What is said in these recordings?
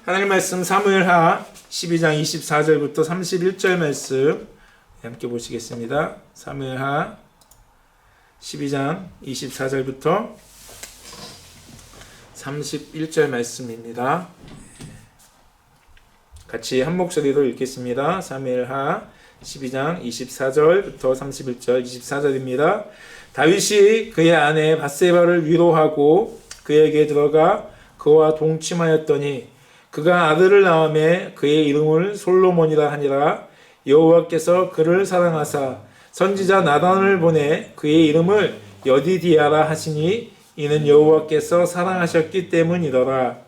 하나님 말씀 사무엘하 12장 24절부터 31절 말씀 함께 보시겠습니다. 사무엘하 12장 24절부터 31절 말씀입니다. 같이 한 목소리로 읽겠습니다. 사무엘하 12장 24절부터 31절 24절입니다. 다윗이 그의 아내 밧세바를 위로하고 그에게 들어가 그와 동침하였더니 그가 아들을 낳음에 그의 이름을 솔로몬이라 하니라. 여호와께서 그를 사랑하사 선지자 나단을 보내 그의 이름을 여디디아라 하시니 이는 여호와께서 사랑하셨기 때문이더라.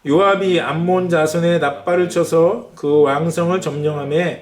요압이 암몬 자손의 납발을 쳐서 그 왕성을 점령하며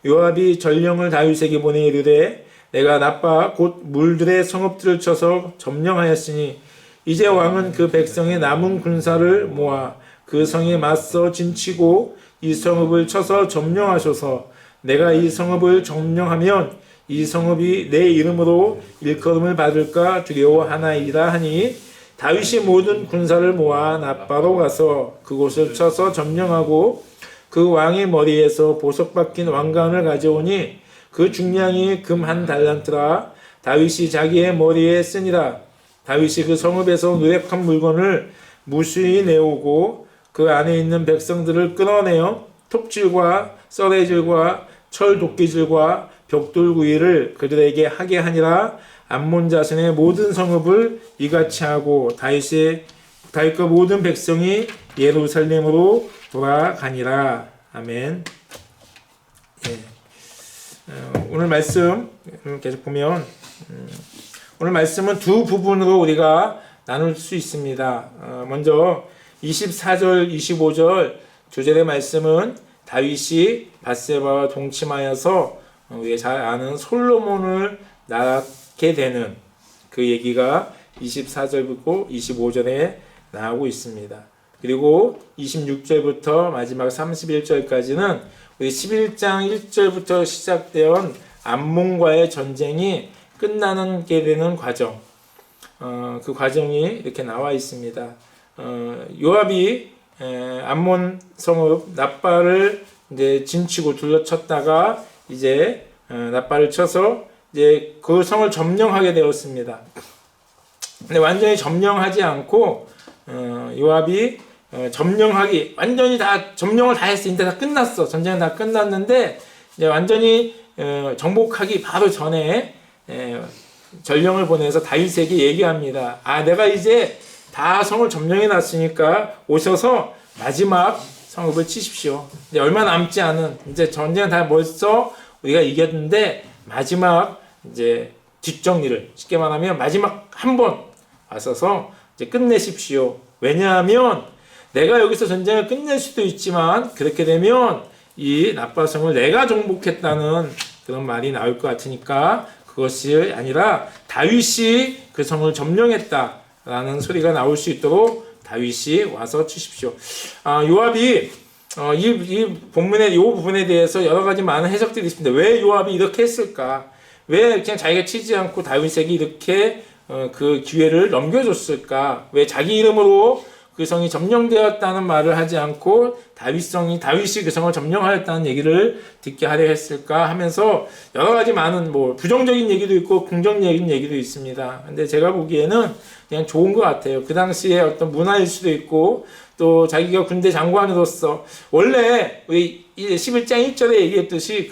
요압이 전령을 다윗에게 보내 이르되 내가 납바 곧 물들의 성읍들을 쳐서 점령하였으니 이제 왕은 그 백성의 남은 군사를 모아 그 성에 맞서 진치고 이 성읍을 쳐서 점령하셔서 내가 이 성읍을 점령하면 이 성읍이 내 이름으로 일컬음을 받을까 두려워하나이다 하니 다윗이 모든 군사를 모아 납바로 가서 그곳을 쳐서 점령하고 그 왕의 머리에서 보석 박힌 왕관을 가져오니 그 중량이 금 한 달란트라. 다윗이 자기의 머리에 쓰니라. 다윗이 그 성읍에서 누락한 물건을 무수히 내오고 그 안에 있는 백성들을 끌어내어 톱질과 썰애질과 철도끼질과 벽돌구이를 그들에게 하게 하니라. 암몬 자손의 모든 성읍을 이같이 하고 다윗과 모든 백성이 예루살렘으로 돌아가니라. 아멘. 예. 오늘 말씀 계속 보면 오늘 말씀은 두 부분으로 우리가 나눌 수 있습니다. 먼저 24절, 25절 두 절의 말씀은 다윗이 밧세바와 동침하여서 우리가 잘 아는 솔로몬을 낳게 되는 그 얘기가 24절부터 25절에 나오고 있습니다. 그리고 26절부터 마지막 31절까지는 우리 11장 1절부터 시작되온 암몬과의 전쟁이 끝나는 게 되는 과정, 그 과정이 이렇게 나와 있습니다. 요압이 암몬 성읍 납바를 이제 진치고 둘러쳤다가 이제 납바를 쳐서 이제 그 성을 점령하게 되었습니다. 근데 완전히 점령하지 않고 요압이 완전히 다 점령을 다 했어. 이제 다 끝났어. 전쟁은 다 끝났는데 이제 완전히 정복하기 바로 전에 전령을 보내서 다윗에게 얘기합니다. 내가 이제 다 성을 점령해 놨으니까 오셔서 마지막 성읍을 치십시오. 이제 얼마 남지 않은 이제 전쟁은 다 벌써 우리가 이겼는데 마지막 이제 뒷정리를 쉽게 말하면 마지막 한 번 와서서 이제 끝내십시오. 왜냐하면 내가 여기서 전쟁을 끝낼 수도 있지만 그렇게 되면 이 납바성을 내가 정복했다는 그런 말이 나올 것 같으니까 그것이 아니라 다윗이 그 성을 점령했다라는 소리가 나올 수 있도록 다윗이 와서 치십시오. 요압이 이 본문의 이 부분에 대해서 여러 가지 많은 해석들이 있습니다. 왜 요압이 이렇게 했을까? 왜 그냥 자기가 치지 않고 다윗에게 이렇게 그 기회를 넘겨줬을까? 왜 자기 이름으로 그 성이 점령되었다는 말을 하지 않고 다윗이 그 성을 점령하였다는 얘기를 듣게 하려 했을까 하면서 여러 가지 많은 부정적인 얘기도 있고 긍정적인 얘기도 있습니다. 근데 제가 보기에는 그냥 좋은 것 같아요. 그 당시에 어떤 문화일 수도 있고 또 자기가 군대 장관으로서 원래 우리 11장 1절에 얘기했듯이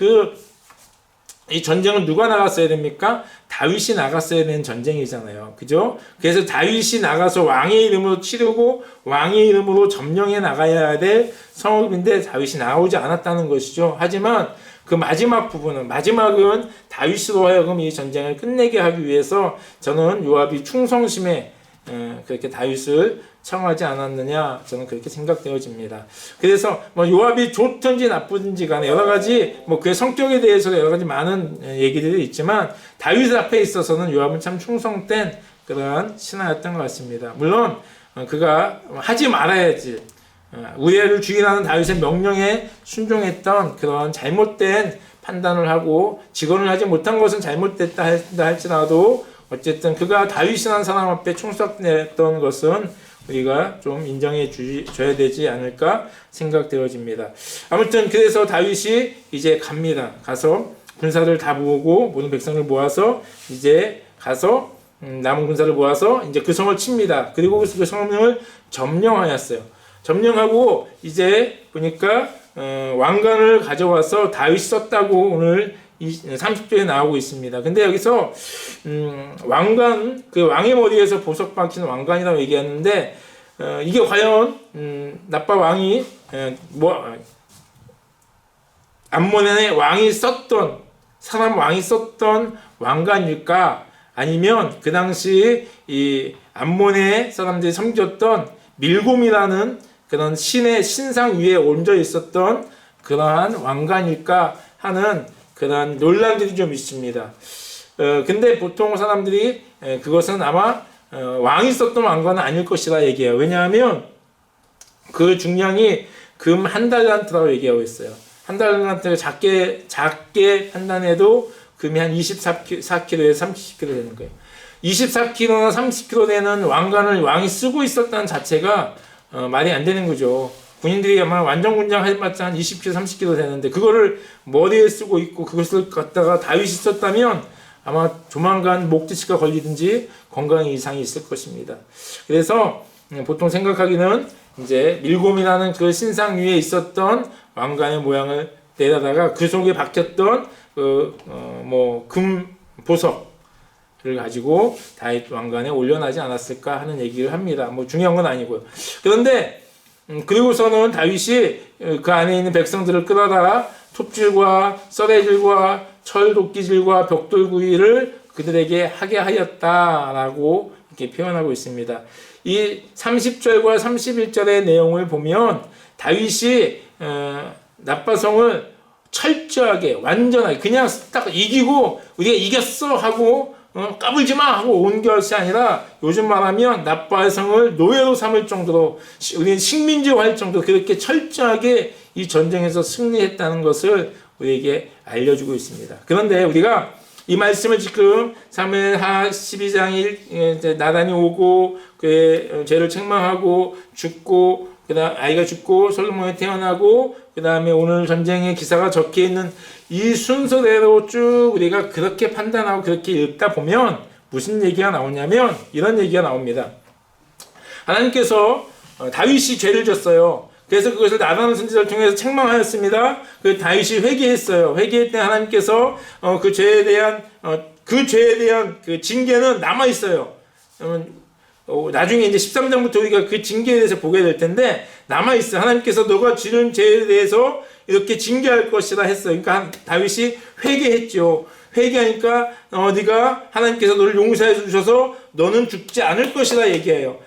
이 전쟁은 누가 나갔어야 됩니까? 다윗이 나갔어야 되는 전쟁이잖아요. 그죠? 그래서 다윗이 나가서 왕의 이름으로 치르고 왕의 이름으로 점령해 나가야 될 성읍인데 다윗이 나오지 않았다는 것이죠. 하지만 그 마지막은 다윗으로 하여금 이 전쟁을 끝내게 하기 위해서 저는 요압이 충성심에 그렇게 다윗을 청하지 않았느냐 저는 그렇게 생각되어집니다. 그래서 요압이 좋든지 나쁘든지 간에 여러 가지 그의 성격에 대해서 여러 가지 많은 얘기들이 있지만 다윗 앞에 있어서는 요압은 참 충성된 그러한 신하였던 것 같습니다. 물론 그가 하지 말아야지 우리를 주인하는 다윗의 명령에 순종했던 그런 잘못된 판단을 하고 직언을 하지 못한 것은 잘못됐다 할지라도 어쨌든 그가 다윗이라는 사람 앞에 충성했던 것은 우리가 좀 인정해 줘야 되지 않을까 생각되어집니다. 아무튼 그래서 다윗이 이제 갑니다. 가서 군사를 다 모으고 모든 백성을 모아서 이제 가서 남은 군사를 모아서 이제 그 성을 칩니다. 그리고 그 성을 점령하였어요. 점령하고 이제 보니까 왕관을 가져와서 다윗이 썼다고 오늘 30조에 나오고 있습니다. 근데 여기서 왕관, 그 왕의 머리에서 보석 박힌 왕관이라고 얘기하는데 이게 과연 나빠 왕이 암몬의 왕이 썼던 사람 왕이 썼던 왕관일까? 아니면 그 당시 이 암몬의 사람들이 섬겼던 밀곰이라는 그런 신의 신상 위에 얹어 있었던 그러한 왕관일까 하는 그런 논란들이 좀 있습니다. 근데 보통 사람들이 그것은 아마 왕이 썼던 왕관은 아닐 것이라 얘기해요. 왜냐하면 그 중량이 금 한 달란트라고 얘기하고 있어요. 한 달란트를 작게 판단해도 금이 한 24kg에서 30kg 되는 거예요. 24kg나 30kg 되는 왕관을 왕이 쓰고 있었다는 자체가 말이 안 되는 거죠. 군인들이 아마 완전 군장 해봤자 한 20kg, 30kg 되는데 그거를 머리에 쓰고 있고 그것을 갖다가 다윗이 썼다면 아마 조만간 목디스가 걸리든지 건강에 이상이 있을 것입니다. 그래서 보통 생각하기는 이제 밀곰이라는 그 신상 위에 있었던 왕관의 모양을 내다가 그 속에 박혔던 금 보석을 가지고 다윗 왕관에 올려놔지 않았을까 하는 얘기를 합니다. 뭐 중요한 건 아니고요. 그런데 그리고서는 다윗이 그 안에 있는 백성들을 끌어다가 톱질과 썰애질과 철도끼질과 벽돌구이를 그들에게 하게 하였다라고 이렇게 표현하고 있습니다. 이 30절과 31절의 내용을 보면 다윗이 나빠성을 철저하게 완전하게 그냥 딱 이기고 우리가 이겼어 하고 까불지 마 하고 온 것이 아니라 요즘 말하면 나빠의 성을 노예로 삼을 정도로 우리는 식민지화할 정도로 그렇게 철저하게 이 전쟁에서 승리했다는 것을 우리에게 알려주고 있습니다. 그런데 우리가 이 말씀을 지금 사무엘하 12장 나단이 오고 그의 죄를 책망하고 죽고 그다음 아이가 죽고 솔로몬이 태어나고 그 다음에 오늘 전쟁의 기사가 적혀 있는 이 순서대로 쭉 우리가 그렇게 판단하고 그렇게 읽다 보면 무슨 얘기가 나오냐면 이런 얘기가 나옵니다. 하나님께서 다윗이 죄를 졌어요. 그래서 그것을 나단 선지자를 통해서 책망하였습니다. 그 다윗이 회개했어요. 회개할 때 하나님께서 그 죄에 대한 그 징계는 남아 있어요. 나중에 이제 13장부터 우리가 그 징계에 대해서 보게 될 텐데 남아있어. 하나님께서 너가 지른 죄에 대해서 이렇게 징계할 것이라 했어요. 그러니까 다윗이 회개했죠. 회개하니까 네가 하나님께서 너를 용서해 주셔서 너는 죽지 않을 것이라 얘기해요.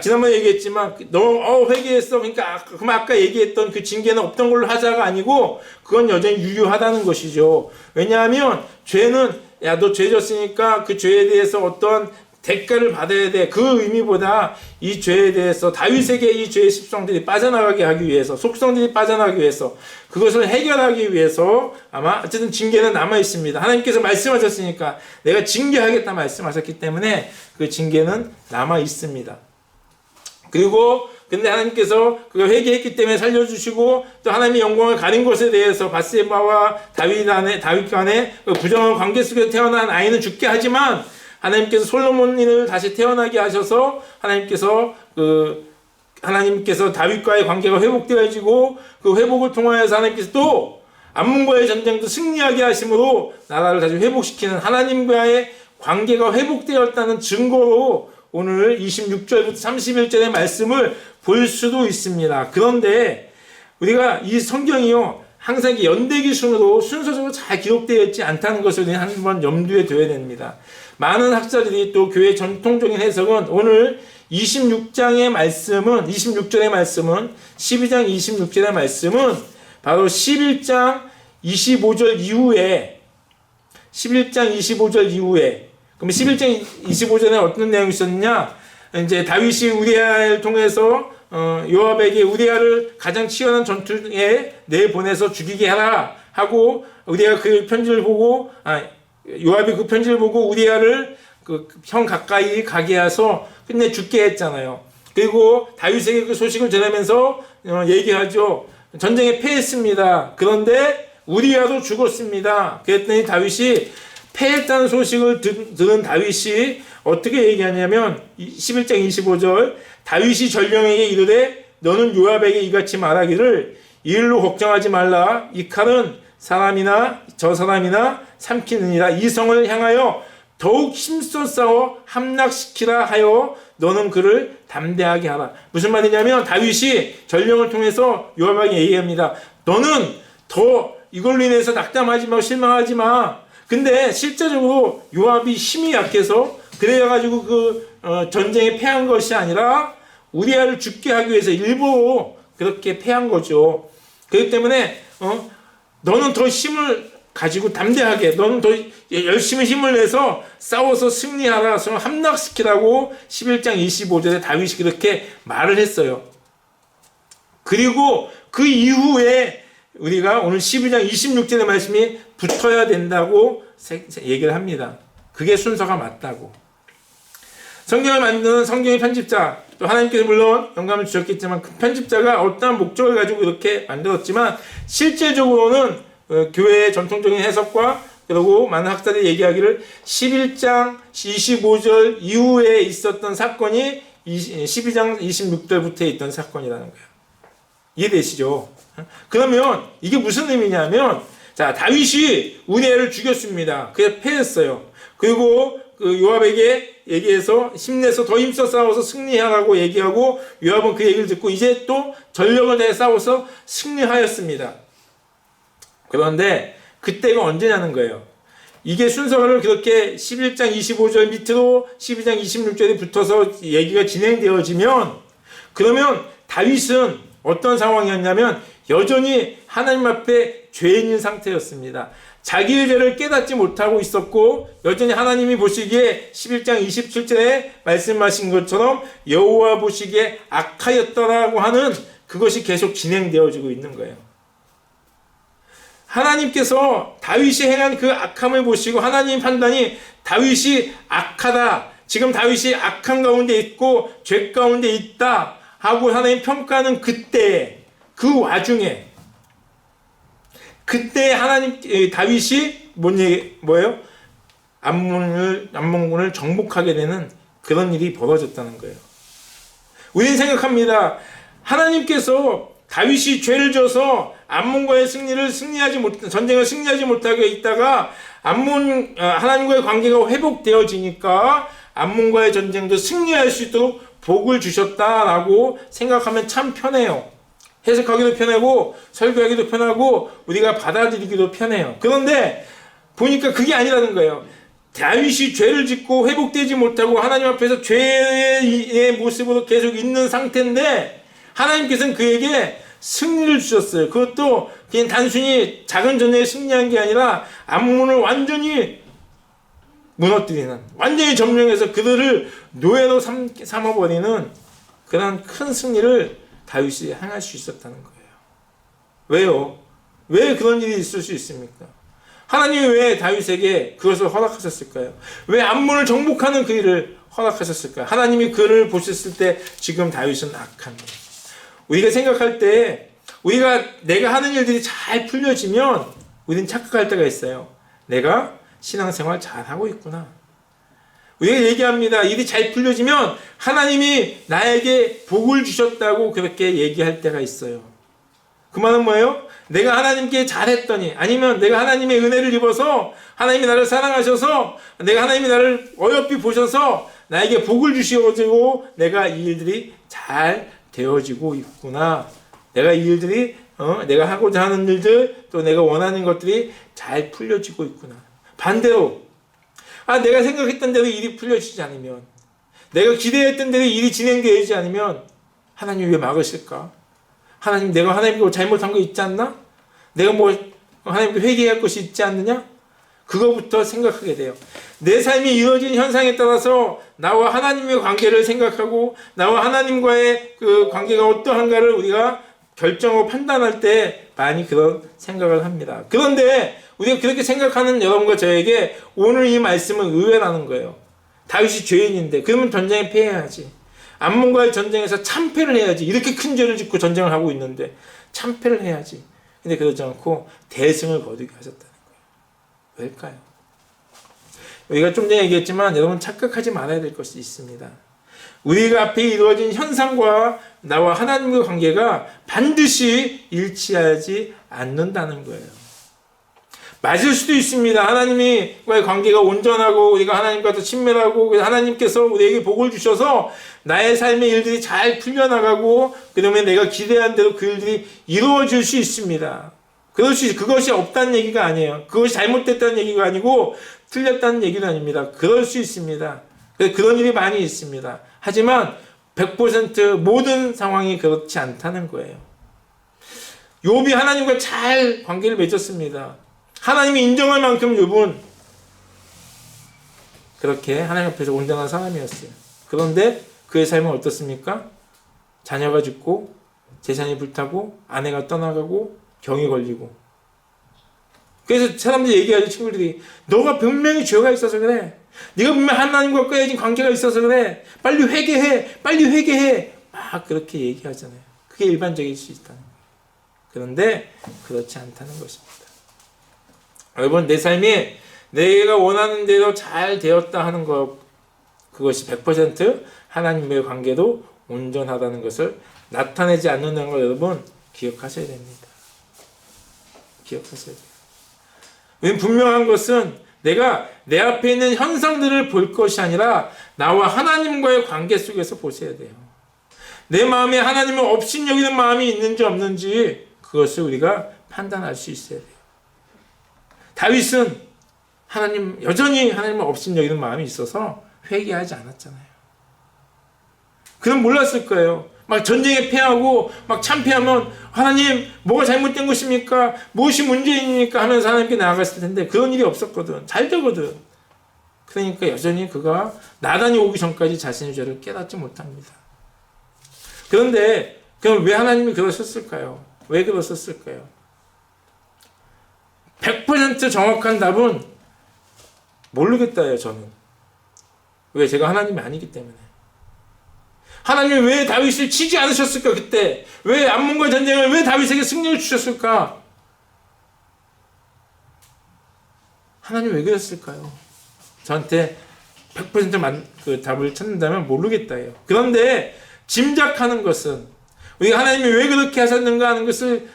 지난번에 얘기했지만 너 회개했어. 그러니까 그럼 아까 얘기했던 그 징계는 없던 걸로 하자가 아니고 그건 여전히 유효하다는 것이죠. 왜냐하면 죄는 야 너 죄 졌으니까 그 죄에 대해서 어떤 대가를 받아야 돼. 그 의미보다 이 죄에 대해서 다윗에게 이 죄의 습성들이 빠져나가게 하기 위해서 속성들이 빠져나가기 위해서 그것을 해결하기 위해서 아마 어쨌든 징계는 남아 있습니다. 하나님께서 말씀하셨으니까 내가 징계하겠다 말씀하셨기 때문에 그 징계는 남아 있습니다. 그리고 근데 하나님께서 그걸 회개했기 때문에 살려주시고 또 하나님의 영광을 가린 것에 대해서 바세바와 다윗 간에 그 부정한 관계 속에서 태어난 아이는 죽게 하지만 하나님께서 솔로몬을 다시 태어나게 하셔서 하나님께서 다윗과의 관계가 회복되어지고 그 회복을 통하여서 하나님께서 또 암몬과의 전쟁도 승리하게 하심으로 나라를 다시 회복시키는 하나님과의 관계가 회복되었다는 증거로 오늘 26절부터 31절의 말씀을 볼 수도 있습니다. 그런데 우리가 이 성경이요 항상 연대기 순서적으로 잘 되어 있지 않다는 것을 우리는 한번 염두에 둬야 됩니다. 많은 학자들이 또 교회 전통적인 해석은 오늘 26절의 말씀은 12장 26절의 말씀은 바로 11장 25절 이후에 그럼 11장 25절에 어떤 내용이 있었느냐? 이제 다윗이 우리아를 통해서 요압에게 우리아를 가장 치열한 전투에 내보내서 죽이게 하라 하고 우리아가 그 편지를 보고 요압이 그 편지를 보고 우리아를 그 형 가까이 가게 해서 끝내 죽게 했잖아요. 그리고 다윗에게 그 소식을 전하면서 얘기하죠. 전쟁에 패했습니다. 그런데 우리아도 죽었습니다. 그랬더니 다윗이 패했다는 소식을 들은 다윗이 어떻게 얘기하냐면 11장 25절 다윗이 전령에게 이르되 너는 요압에게 이같이 말하기를 이 일로 걱정하지 말라. 이 칼은 사람이나 저 사람이나 삼키느니라. 이 성을 향하여 더욱 힘써 싸워 함락시키라 하여 너는 그를 담대하게 하라. 무슨 말이냐면 다윗이 전령을 통해서 요압에게 얘기합니다. 너는 더 이걸로 인해서 낙담하지 마, 실망하지 마. 근데 실제적으로 요압이 힘이 약해서 그래가지고 전쟁에 패한 것이 아니라 우리아를 죽게 하기 위해서 일부러 그렇게 패한 거죠. 그렇기 때문에 너는 더 힘을 가지고 담대하게 너는 더 열심히 힘을 내서 싸워서 승리하라, 함락시키라고 11장 25절에 다윗이 그렇게 말을 했어요. 그리고 그 이후에 우리가 오늘 12장 26절의 말씀이 붙어야 된다고 얘기를 합니다. 그게 순서가 맞다고. 성경을 만드는 성경의 편집자, 또 하나님께서 물론 영감을 주셨겠지만 그 편집자가 어떠한 목적을 가지고 이렇게 만들었지만 실제적으로는 교회의 전통적인 해석과 그리고 많은 학자들이 얘기하기를 11장 25절 이후에 있었던 사건이 12장 26절부터 있던 사건이라는 거예요. 이해되시죠? 그러면 이게 무슨 의미냐면 자, 다윗이 우리아를 죽였습니다. 그래서 패했어요. 그리고 그 요압에게 얘기해서 힘내서 더 힘써 싸워서 승리하라고 얘기하고 요압은 그 얘기를 듣고 이제 또 전력을 다해 싸워서 승리하였습니다. 그런데 그때가 언제냐는 거예요. 이게 순서를 그렇게 11장 25절 밑으로 12장 26절에 붙어서 얘기가 진행되어지면 그러면 다윗은 어떤 상황이었냐면 여전히 하나님 앞에 죄인인 상태였습니다. 자기의 죄를 깨닫지 못하고 있었고 여전히 하나님이 보시기에 11장 27절에 말씀하신 것처럼 여호와 보시기에 악하였더라고 하는 그것이 계속 진행되어지고 있는 거예요. 하나님께서 다윗이 행한 그 악함을 보시고 하나님 판단이 다윗이 악하다. 지금 다윗이 악한 가운데 있고 죄 가운데 있다 하고 하나님 평가하는 그때 그 와중에 그때 하나님 다윗이 뭐예요? 암몬군을 정복하게 되는 그런 일이 벌어졌다는 거예요. 우리는 생각합니다. 하나님께서 다윗이 죄를 져서 암몬과의 전쟁을 승리하지 못하게 있다가 하나님과의 관계가 회복되어지니까 암몬과의 전쟁도 승리할 수 있도록 복을 주셨다라고 생각하면 참 편해요. 해석하기도 편하고 설교하기도 편하고 우리가 받아들이기도 편해요. 그런데 보니까 그게 아니라는 거예요. 다윗이 죄를 짓고 회복되지 못하고 하나님 앞에서 죄의 모습으로 계속 있는 상태인데 하나님께서는 그에게 승리를 주셨어요. 그것도 그냥 단순히 작은 전쟁에 승리한 게 아니라 암몬을 완전히 무너뜨리는, 완전히 점령해서 그들을 노예로 삼아버리는 그런 큰 승리를 다윗이 행할 수 있었다는 거예요. 왜요? 왜 그런 일이 있을 수 있습니까? 하나님이 왜 다윗에게 그것을 허락하셨을까요? 왜 암몬을 정복하는 그 일을 허락하셨을까요? 하나님이 그를 보셨을 때 지금 다윗은 악한 거예요. 우리가 생각할 때 내가 하는 일들이 잘 풀려지면 우리는 착각할 때가 있어요. 내가 신앙생활 잘하고 있구나. 우리가 얘기합니다. 일이 잘 풀려지면 하나님이 나에게 복을 주셨다고 그렇게 얘기할 때가 있어요. 그 말은 뭐예요? 내가 하나님께 잘했더니 아니면 내가 하나님의 은혜를 입어서 하나님이 나를 사랑하셔서 내가 하나님이 나를 어여삐 보셔서 나에게 복을 주셔가지고 내가 이 일들이 잘 되어지고 있구나. 내가 이 일들이 내가 하고자 하는 일들 또 내가 원하는 것들이 잘 풀려지고 있구나. 반대로 내가 생각했던 대로 일이 풀려지지 않으면 내가 기대했던 대로 일이 진행되지 않으면 하나님 왜 막으실까? 하나님 내가 하나님께 잘못한 거 있지 않나? 내가 하나님께 회개할 것이 있지 않느냐? 그거부터 생각하게 돼요. 내 삶이 이루어진 현상에 따라서 나와 하나님의 관계를 생각하고 나와 하나님과의 그 관계가 어떠한가를 우리가 결정하고 판단할 때 많이 그런 생각을 합니다. 그런데 우리가 그렇게 생각하는 여러분과 저에게 오늘 이 말씀은 의외라는 거예요. 다윗이 죄인인데 그러면 전쟁에 패해야지. 암몬과의 전쟁에서 참패를 해야지. 이렇게 큰 죄를 짓고 전쟁을 하고 있는데 참패를 해야지. 근데 그러지 않고 대승을 거두게 하셨다는 거예요. 왜일까요? 우리가 좀 전에 얘기했지만 여러분 착각하지 말아야 될 것이 있습니다. 우리가 앞에 이루어진 현상과 나와 하나님의 관계가 반드시 일치하지 않는다는 거예요. 맞을 수도 있습니다. 하나님과의 관계가 온전하고 우리가 하나님과 더 친밀하고 하나님께서 우리에게 복을 주셔서 나의 삶의 일들이 잘 풀려나가고 그러면 내가 기대한 대로 그 일들이 이루어질 수 있습니다. 그것이 없다는 얘기가 아니에요. 그것이 잘못됐다는 얘기가 아니고 틀렸다는 얘기도 아닙니다. 그럴 수 있습니다. 그런 일이 많이 있습니다. 하지만 100% 모든 상황이 그렇지 않다는 거예요. 욥이 하나님과 잘 관계를 맺었습니다. 하나님이 인정할 만큼 욥은 그렇게 하나님 앞에서 온전한 사람이었어요. 그런데 그의 삶은 어떻습니까? 자녀가 죽고 재산이 불타고 아내가 떠나가고 병이 걸리고. 그래서 사람들이 얘기하죠. 친구들이 너가 분명히 죄가 있어서 그래. 네가 분명히 하나님과 끄어진 관계가 있어서 그래. 빨리 회개해. 빨리 회개해. 막 그렇게 얘기하잖아요. 그게 일반적일 수 있다는 거예요. 그런데 그렇지 않다는 것입니다. 여러분, 내 삶이 내가 원하는 대로 잘 되었다 하는 것, 그것이 100% 하나님과의 관계도 온전하다는 것을 나타내지 않는다는 걸 여러분 기억하셔야 됩니다. 기억하셔야 돼요. 왜냐면 분명한 것은 내가 내 앞에 있는 현상들을 볼 것이 아니라 나와 하나님과의 관계 속에서 보셔야 돼요. 내 마음에 하나님을 업신여기는 마음이 있는지 없는지 그것을 우리가 판단할 수 있어야 돼요. 다윗은 여전히 하나님을 업신여기는 마음이 있어서 회개하지 않았잖아요. 그럼 몰랐을 거예요. 막 전쟁에 패하고 막 참패하면 하나님 뭐가 잘못된 것입니까? 무엇이 문제입니까? 하면서 하나님께 나아갔을 텐데 그런 일이 없었거든. 잘 되거든. 그러니까 여전히 그가 나단이 오기 전까지 자신의 죄를 깨닫지 못합니다. 그런데 그럼 왜 하나님이 그러셨을까요? 왜 그러셨을까요? 100% 정확한 답은 모르겠다요, 저는. 왜? 제가 하나님이 아니기 때문에. 하나님이 왜 다윗을 치지 않으셨을까, 그때? 왜 암몬과 전쟁을 왜 다윗에게 승리를 주셨을까? 하나님 왜 그랬을까요? 저한테 100% 답을 찾는다면 모르겠다요. 그런데 짐작하는 것은 우리가 하나님이 왜 그렇게 하셨는가 하는 것을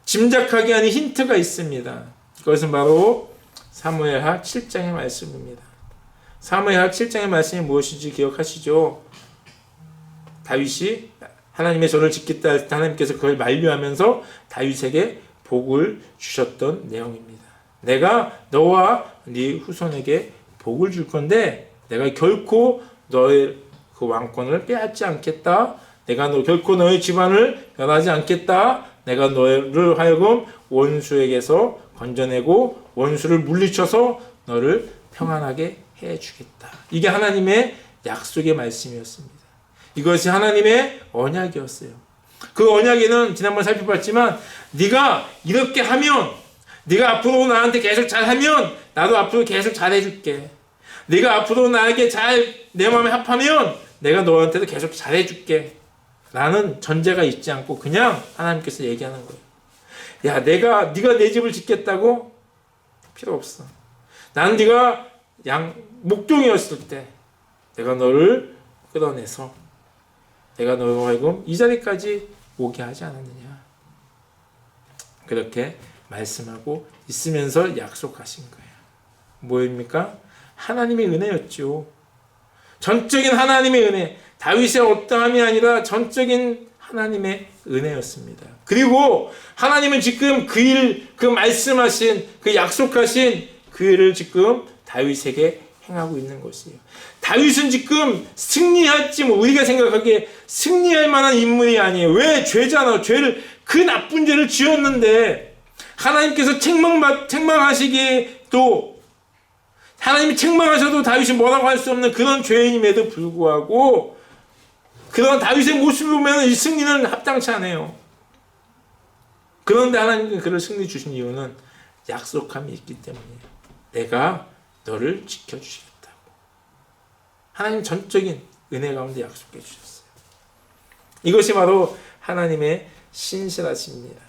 짐작하게 하는 힌트가 있습니다. 그것은 바로 사무엘하 7장의 말씀입니다. 사무엘하 7장의 말씀이 무엇인지 기억하시죠? 다윗이 하나님의 전을 짓겠다 할 때 하나님께서 그걸 만류하면서 다윗에게 복을 주셨던 내용입니다. 내가 너와 네 후손에게 복을 줄 건데 내가 결코 너의 그 왕권을 빼앗지 않겠다. 내가 결코 너의 집안을 멸하지 않겠다. 내가 너를 하여금 원수에게서 건져내고 원수를 물리쳐서 너를 평안하게 해주겠다. 이게 하나님의 약속의 말씀이었습니다. 이것이 하나님의 언약이었어요. 그 언약에는 지난번 살펴봤지만 네가 이렇게 하면 네가 앞으로 나한테 계속 잘하면 나도 앞으로 계속 잘해줄게. 네가 앞으로 나에게 내 마음에 합하면 내가 너한테도 계속 잘해줄게. 라는 전제가 있지 않고 그냥 하나님께서 얘기하는 거예요. 야, 네가 내 집을 짓겠다고? 필요 없어. 나는 네가 목종이었을 때 내가 너를 끌어내서 내가 너로 하여금 이 자리까지 오게 하지 않았느냐. 그렇게 말씀하고 있으면서 약속하신 거예요. 뭐입니까? 하나님의 은혜였죠. 전적인 하나님의 은혜. 다윗의 어떠함이 아니라 전적인 하나님의 은혜였습니다. 그리고 하나님은 지금 그 말씀하신, 그 약속하신 그 일을 지금 다윗에게 행하고 있는 것이에요. 다윗은 지금 승리할지 우리가 생각하기에 승리할 만한 인물이 아니에요. 왜? 죄잖아. 그 나쁜 죄를 지었는데 하나님께서 책망하시기에 또 하나님이 책망하셔도 다윗이 뭐라고 할 수 없는 그런 죄인임에도 불구하고 그런 다윗의 모습을 보면 이 승리는 합당치 않아요. 그런데 하나님께서 그를 승리 주신 이유는 약속함이 있기 때문이에요. 내가 너를 지켜주시겠다고. 하나님 전적인 은혜 가운데 약속해 주셨어요. 이것이 바로 하나님의 신실하심입니다.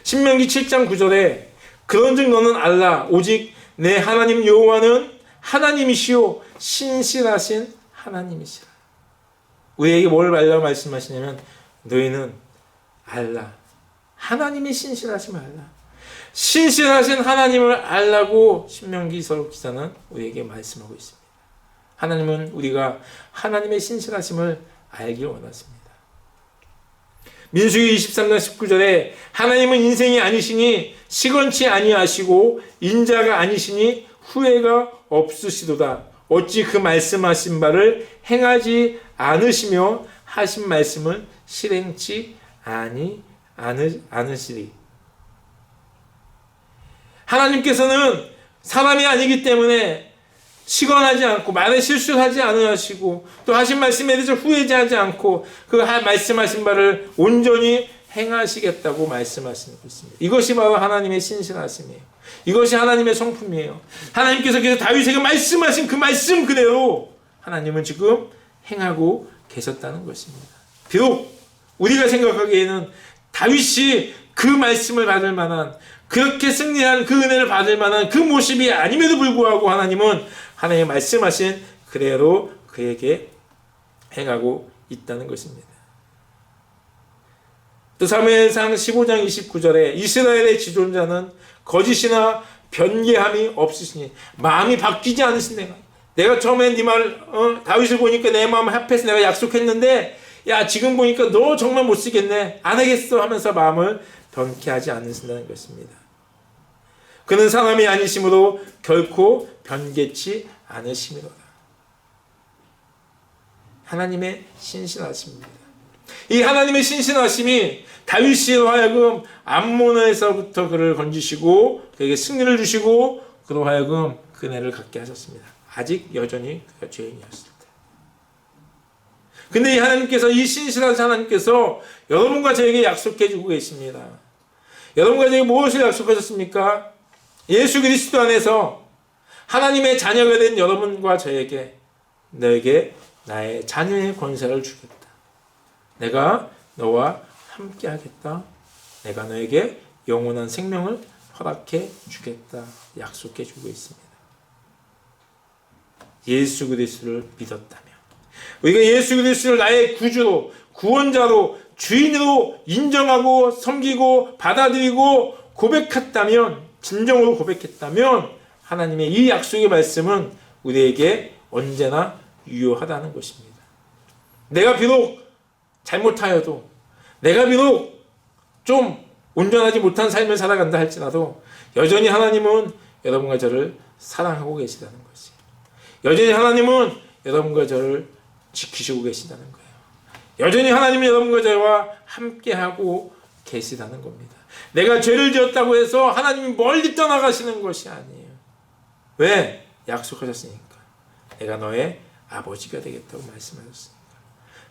신명기 7장 9절에 그런즉 너는 알라 오직 내 하나님 여호와는 하나님이시요 신실하신 하나님이시라. 우리에게 뭘 말씀하시냐면 너희는 알라. 하나님의 신실하심을 알라. 신실하신 하나님을 알라고 신명기서 기자는 우리에게 말씀하고 있습니다. 하나님은 우리가 하나님의 신실하심을 알기 원하십니다. 민수기 23장 19절에 하나님은 인생이 아니시니 시건치 아니하시고 인자가 아니시니 후회가 없으시도다. 어찌 그 말씀하신 바를 행하지 않으시며 하신 말씀을 실행치 않으시리. 하나님께서는 사람이 아니기 때문에 시건하지 않고 말에 실수하지 않으시고 또 하신 말씀에 대해서 후회하지 않고 그 말씀하신 바를 온전히 행하시겠다고 말씀하시는 것입니다. 이것이 바로 하나님의 신실하심이에요. 이것이 하나님의 성품이에요. 하나님께서 그래서 다윗에게 말씀하신 그 말씀 그대로 하나님은 지금 행하고 계셨다는 것입니다. 비록 우리가 생각하기에는 다윗이 그 말씀을 받을 만한 그렇게 승리한 그 은혜를 받을 만한 그 모습이 아님에도 불구하고 하나님은 하나님의 말씀하신 그대로 그에게 행하고 있다는 것입니다. 또 사무엘상 15장 29절에 이스라엘의 지존자는 거짓이나 변개함이 없으시니 마음이 바뀌지 않으신 내가 처음에 네 말 다윗을 보니까 내 마음을 합해서 내가 약속했는데 야 지금 보니까 너 정말 못 쓰겠네 안 하겠어 하면서 마음을 변케하지 않으신다는 것입니다. 그는 사람이 아니심으로 결코 변개치 않으심이로다. 하나님의 신실하심입니다. 이 하나님의 신실하심이 다윗으로 하여금 암몬에서부터 그를 건지시고 그에게 승리를 주시고 그로 하여금 그 은혜를 갖게 하셨습니다. 아직 여전히 그가 죄인이었을 때. 근데 이 하나님께서 이 신실한 하나님께서 여러분과 저에게 약속해 주고 계십니다. 여러분과 저에게 무엇을 약속하셨습니까? 예수 그리스도 안에서 하나님의 자녀가 된 여러분과 저에게 너에게 나의 자녀의 권세를 주겠다. 내가 너와 함께 하겠다. 내가 너에게 영원한 생명을 허락해 주겠다. 약속해 주고 있습니다. 예수 그리스도를 믿었다면 우리가 예수 그리스도를 나의 구주로 구원자로 주인으로 인정하고 섬기고 받아들이고 고백했다면 진정으로 고백했다면 하나님의 이 약속의 말씀은 우리에게 언제나 유효하다는 것입니다. 내가 비록 잘못하여도 내가 비록 좀 온전하지 못한 삶을 살아간다 할지라도 여전히 하나님은 여러분과 저를 사랑하고 계시다는 것이에요. 여전히 하나님은 여러분과 저를 지키시고 계시다는 거예요. 여전히 하나님은 여러분과 저와 함께하고 계시다는 겁니다. 내가 죄를 지었다고 해서 하나님이 멀리 떠나가시는 것이 아니에요. 왜? 약속하셨으니까. 내가 너의 아버지가 되겠다고 말씀하셨으니까.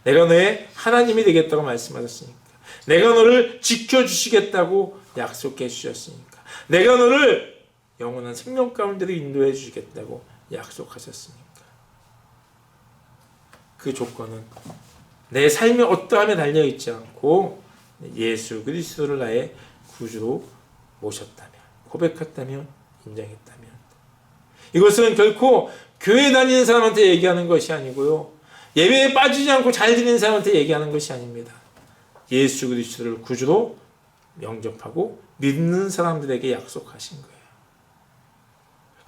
내가 너의 하나님이 되겠다고 말씀하셨으니까. 내가 너를 지켜주시겠다고 약속해 주셨으니까. 내가 너를 영원한 생명 가운데로 인도해 주시겠다고 약속하셨으니까. 그 조건은 내 삶이 어떠함에 달려있지 않고 예수 그리스도를 나의 구주로 모셨다면, 고백했다면, 인정했다면. 이것은 결코 교회 다니는 사람한테 얘기하는 것이 아니고요. 예배에 빠지지 않고 잘 드리는 사람한테 얘기하는 것이 아닙니다. 예수 그리스도를 구주로 영접하고 믿는 사람들에게 약속하신 거예요.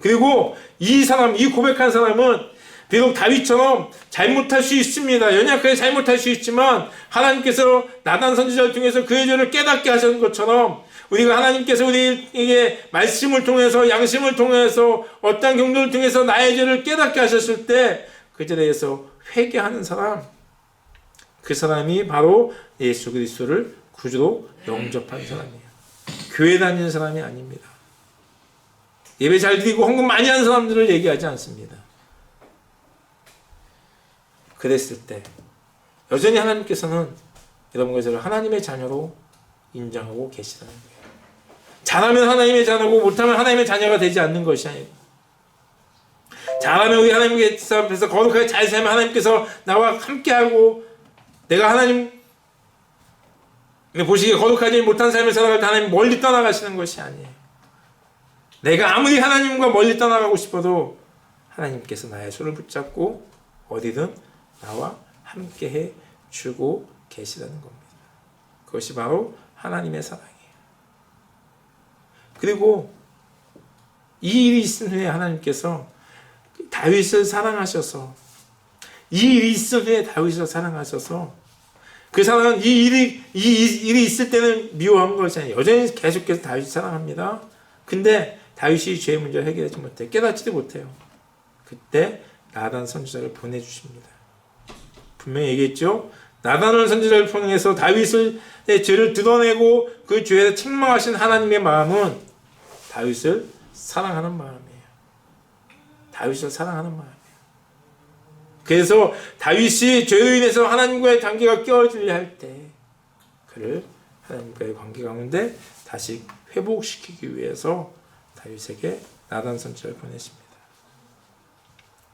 그리고 이 사람, 이 고백한 사람은 비록 다윗처럼 잘못할 수 있습니다. 연약하게 잘못할 수 있지만 하나님께서 나단 선지자를 통해서 그의 죄를 깨닫게 하신 것처럼 우리가 하나님께서 우리에게 말씀을 통해서 양심을 통해서 어떤 경도를 통해서 나의 죄를 깨닫게 하셨을 때 그 죄에 대해서 회개하는 사람, 그 사람이 바로 예수 그리스도를 구주로 영접한 사람이에요. 교회 다니는 사람이 아닙니다. 예배 잘 드리고 헌금 많이 하는 사람들을 얘기하지 않습니다. 그랬을 때 여전히 하나님께서는 여러분과 저를 하나님의 자녀로 인정하고 계시다는 거예요. 잘하면 하나님의 자녀고 못하면 하나님의 자녀가 되지 않는 것이 아니고 잘하면 우리 하나님께서 앞에서 거룩하게 잘 살면 하나님께서 나와 함께하고 내가 하나님 보시기에 거룩하지 못한 삶을 살아갈 때 하나님 멀리 떠나가시는 것이 아니에요. 내가 아무리 하나님과 멀리 떠나가고 싶어도 하나님께서 나의 손을 붙잡고 어디든 나와 함께해 주고 계시다는 겁니다. 그것이 바로 하나님의 사랑이에요. 그리고 이 일이 있은 후에 하나님께서 다윗을 사랑하셔서 이 일이 있은 후에 다윗을 사랑하셔서 그 사랑은 이 일이 있을 때는 미워한 것이 아니에요. 여전히 계속해서 다윗을 사랑합니다. 근데 다윗이 죄의 문제를 해결하지 못해 깨닫지도 못해요. 그때 나단 선지자를 보내주십니다. 분명히 얘기했죠. 나단을 선지자를 통해서 다윗의 죄를 드러내고 그 죄에 책망하신 하나님의 마음은 다윗을 사랑하는 마음이에요. 다윗을 사랑하는 마음이에요. 그래서 다윗이 죄로 인해서 하나님과의 관계가 깨어지려 할 때 그를 하나님과의 관계 가운데 다시 회복시키기 위해서 다윗에게 나단 선지자를 보내십니다.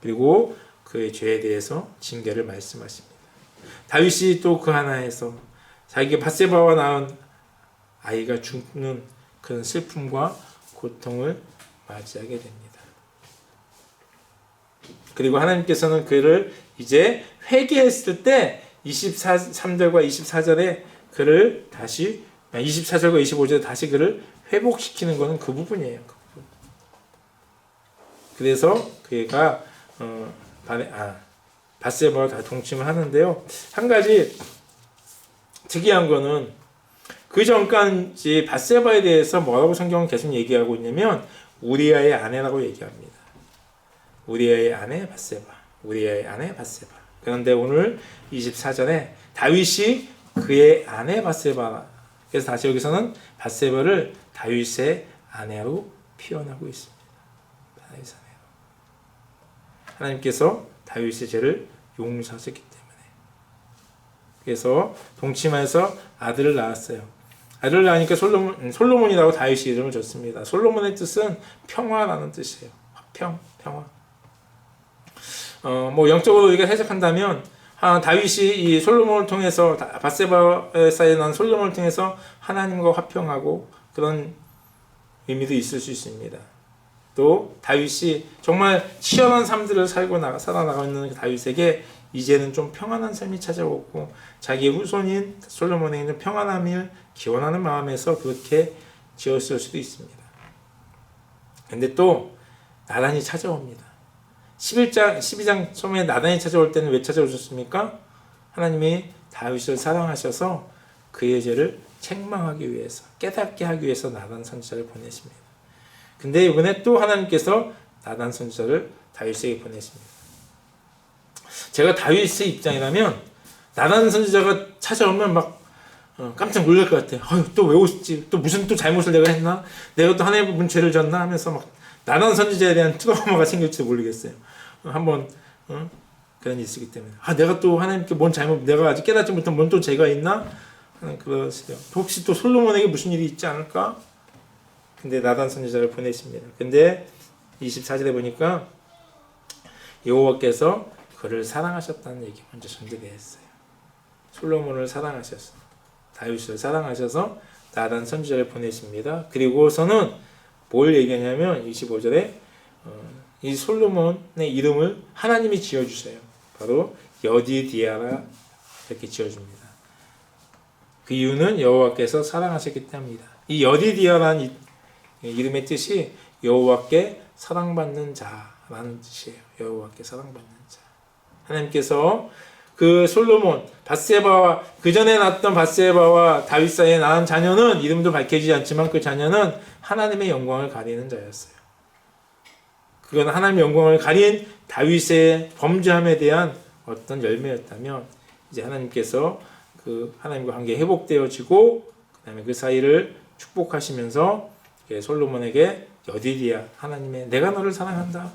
그리고 그의 죄에 대해서 징계를 말씀하십니다. 다윗이 또 그 하나에서 자기가 밧세바와 낳은 아이가 죽는 그런 슬픔과 고통을 맞이하게 됩니다. 그리고 하나님께서는 그를 이제 회개했을 때 23절과 24절에 그를 다시 24절과 25절에 다시 그를 회복시키는 것은 그 부분이에요. 그 부분. 그래서 그가 밧세바와 다 동침을 하는데요. 한 가지 특이한 거는 그 전까지 밧세바에 대해서 뭐라고 성경은 계속 얘기하고 있냐면 우리아의 아내라고 얘기합니다. 우리아의 아내 밧세바, 우리아의 아내 밧세바. 그런데 오늘 24절에 다윗이 그의 아내 밧세바, 그래서 다시 여기서는 밧세바를 다윗의 아내로 표현하고 있습니다. 다윗의 아내로. 하나님께서 다윗의 죄를 용서하셨기 때문에. 그래서 동침하여서 아들을 낳았어요. 아들을 낳으니까 솔로몬이라고 다윗이 이름을 줬습니다. 솔로몬의 뜻은 평화라는 뜻이에요. 화평, 평화. 뭐 영적으로 우리가 해석한다면 다윗이 이 솔로몬을 통해서 밧세바 사이에 난 솔로몬을 통해서 하나님과 화평하고 그런 의미도 있을 수 있습니다. 또 다윗이 정말 치열한 삶들을 살아나가고 있는 다윗에게 이제는 좀 평안한 삶이 찾아오고 자기의 후손인 솔로몬에게는 평안함을 기원하는 마음에서 그렇게 지었을 수도 있습니다. 근데 또 나단이 찾아옵니다. 12장 처음에 나단이 찾아올 때는 왜 찾아오셨습니까? 하나님이 다윗을 사랑하셔서 그의 죄를 책망하기 위해서, 깨닫게 하기 위해서 나단 선지자를 보내십니다. 근데 이번에 또 하나님께서 나단 선지자를 다윗에게 보내십니다. 제가 다윗의 입장이라면 나단 선지자가 찾아오면 막 깜짝 놀랄 것 같아요. 또 왜 오셨지? 또 무슨 또 잘못을 내가 했나? 내가 또 하나님의 문 죄를 졌나? 하면서 막 나단 선지자에 대한 트라우마가 생길지 모르겠어요. 한번 그런 일이 있기 때문에 내가 또 하나님께 뭔 잘못, 내가 아직 깨닫지 못한 뭔 또 죄가 있나? 그러세요. 혹시 또 솔로몬에게 무슨 일이 있지 않을까? 근데 나단 선지자를 보내십니다. 근데 24절에 보니까 여호와께서 그를 사랑하셨다는 얘기 먼저 전제되어 있어요. 솔로몬을 사랑하셔서, 다윗을 사랑하셔서 나단 선지자를 보내십니다. 그리고서는 뭘 얘기하냐면 25절에 이 솔로몬의 이름을 하나님이 지어주세요. 바로 여디디아라 이렇게 지어줍니다. 그 이유는 여호와께서 사랑하셨기 때문입니다. 이 여디디아라는 이름의 뜻이 여호와께 사랑받는 자라는 뜻이에요. 여호와께 사랑받는 자. 하나님께서 그 솔로몬, 밧세바와 그 전에 낳았던 밧세바와 다윗 사이에 낳은 자녀는 이름도 밝혀지지 않지만 그 자녀는 하나님의 영광을 가리는 자였어요. 그건 하나님의 영광을 가린 다윗의 범죄함에 대한 어떤 열매였다면 이제 하나님께서 그 하나님과 관계 회복되어지고 그다음에 그 사이를 축복하시면서 솔로몬에게 여디디아, 하나님의 내가 너를 사랑한다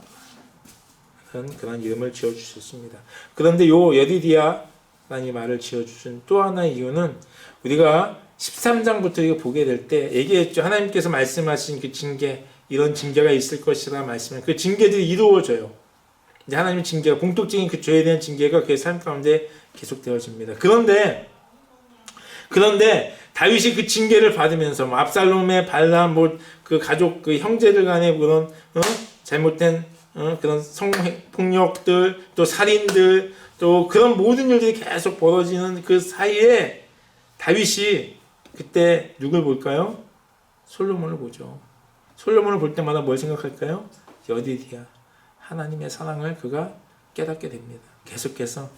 그런 이름을 지어주셨습니다. 그런데 요 여디디아라는 이 말을 지어주신 또 하나의 이유는 우리가 13장부터 이거 보게 될 때 얘기했죠. 하나님께서 말씀하신 그 징계, 이런 징계가 있을 것이라 말씀을 그 징계들이 이루어져요. 이제 하나님의 징계가 본격적인 그 죄에 대한 징계가 그의 삶 가운데 계속되어집니다. 그런데 다윗이 그 징계를 받으면서 뭐 압살롬의 반란, 뭐 그 가족 그 형제들 간의 그런 잘못된 그런 성폭력들, 또 살인들, 또 그런 모든 일들이 계속 벌어지는 그 사이에 다윗이 그때 누굴 볼까요? 솔로몬을 보죠. 솔로몬을 볼 때마다 뭘 생각할까요? 여디디아, 하나님의 사랑을 그가 깨닫게 됩니다. 계속해서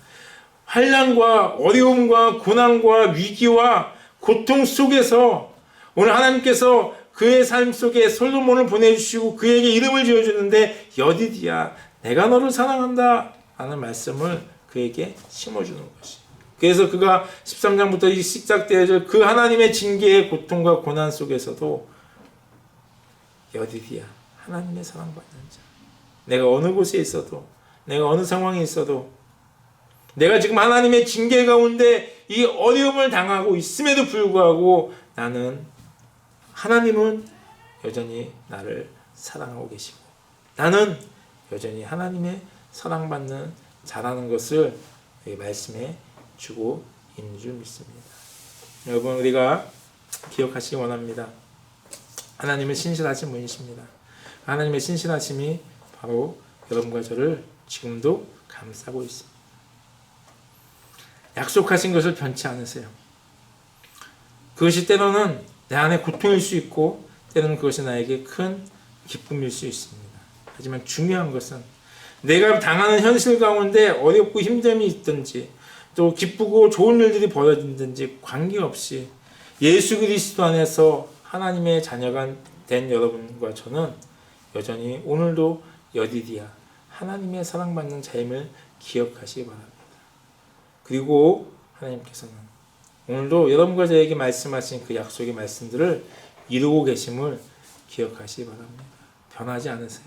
환난과 어려움과 고난과 위기와 고통 속에서 오늘 하나님께서 그의 삶 속에 솔로몬을 보내주시고 그에게 이름을 지어주는데 여디디아, 내가 너를 사랑한다 라는 말씀을 그에게 심어주는 것이. 그래서 그가 13장부터 시작되어질 그 하나님의 징계의 고통과 고난 속에서도 여디디아, 하나님의 사랑받는 자, 내가 어느 곳에 있어도, 내가 어느 상황에 있어도, 내가 지금 하나님의 징계 가운데 이 어려움을 당하고 있음에도 불구하고 하나님은 여전히 나를 사랑하고 계시고 나는 여전히 하나님의 사랑받는 자라는 것을 말씀해 주고 있는 줄 믿습니다. 여러분, 우리가 기억하시기 원합니다. 하나님은 신실하신 분이십니다. 하나님의 신실하심이 바로 여러분과 저를 지금도 감싸고 있습니다. 약속하신 것을 변치 않으세요. 그것이 때로는 내 안에 고통일 수 있고 때로는 그것이 나에게 큰 기쁨일 수 있습니다. 하지만 중요한 것은 내가 당하는 현실 가운데 어렵고 힘듦이 있든지 또 기쁘고 좋은 일들이 벌어진든지 관계없이 예수 그리스도 안에서 하나님의 자녀가 된 여러분과 저는 여전히 오늘도 여디디아, 하나님의 사랑받는 자임을 기억하시기 바랍니다. 그리고 하나님께서는 오늘도 여러분과 저에게 말씀하신 그 약속의 말씀들을 이루고 계심을 기억하시기 바랍니다. 변하지 않으세요.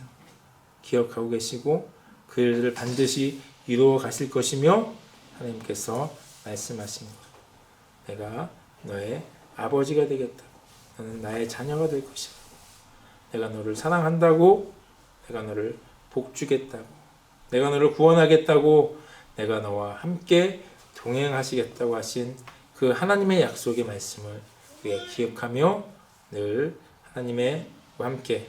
기억하고 계시고 그 일들을 반드시 이루어 가실 것이며 하나님께서 말씀하신 것, 내가 너의 아버지가 되겠다고, 너는 나의 자녀가 될 것이라고, 내가 너를 사랑한다고, 내가 너를 복주겠다고, 내가 너를 구원하겠다고, 내가 너와 함께 동행하시겠다고 하신 그 하나님의 약속의 말씀을 우리가 기억하며 늘 하나님과 함께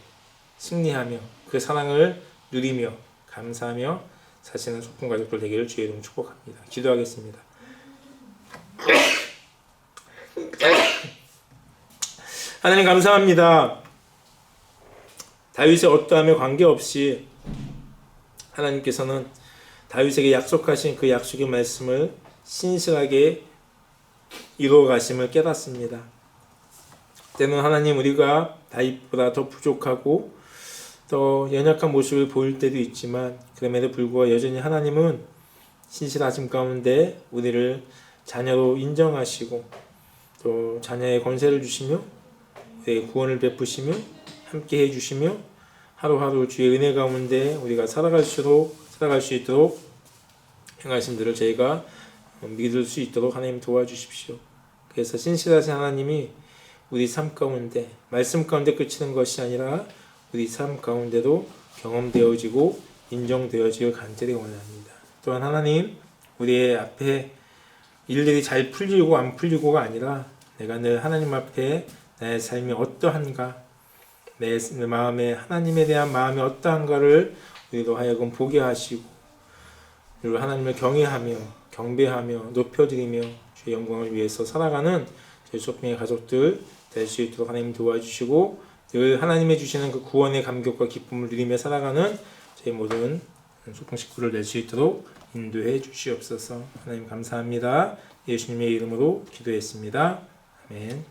승리하며 그 사랑을 누리며 감사하며 사시는 소풍 가족들 되기를 주의 이름으로 축복합니다. 기도하겠습니다. 하나님 감사합니다. 다윗의 어떠함에 관계없이 하나님께서는 다윗에게 약속하신 그 약속의 말씀을 신실하게 이루어 가심을 깨닫습니다. 때는 하나님, 우리가 다윗보다 더 부족하고 더 연약한 모습을 보일 때도 있지만 그럼에도 불구하고 여전히 하나님은 신실하심 가운데 우리를 자녀로 인정하시고 또 자녀의 권세를 주시며 우리의 구원을 베푸시며 함께 해주시며 하루하루 주의 은혜 가운데 우리가 살아갈 수 있도록 행하심들을 저희가 믿을 수 있도록 하나님 도와주십시오. 그래서 신실하신 하나님이 우리 삶 가운데 말씀 가운데 그치는 것이 아니라 우리 삶 가운데도 경험되어지고 인정되어지길 간절히 원합니다. 또한 하나님, 우리의 앞에 일들이 잘 풀리고 안 풀리고가 아니라 내가 늘 하나님 앞에 나의 삶이 어떠한가, 내 마음에 하나님에 대한 마음이 어떠한가를 우리로 하여금 보게 하시고 그리고 하나님을 경외하며 경배하며 높여드리며 주의 영광을 위해서 살아가는 저희 소풍의 가족들 될 수 있도록 하나님 도와주시고 늘 하나님의 주시는 그 구원의 감격과 기쁨을 누리며 살아가는 저희 모든 소풍 식구를 낼 수 있도록 인도해 주시옵소서. 하나님 감사합니다. 예수님의 이름으로 기도했습니다. 아멘.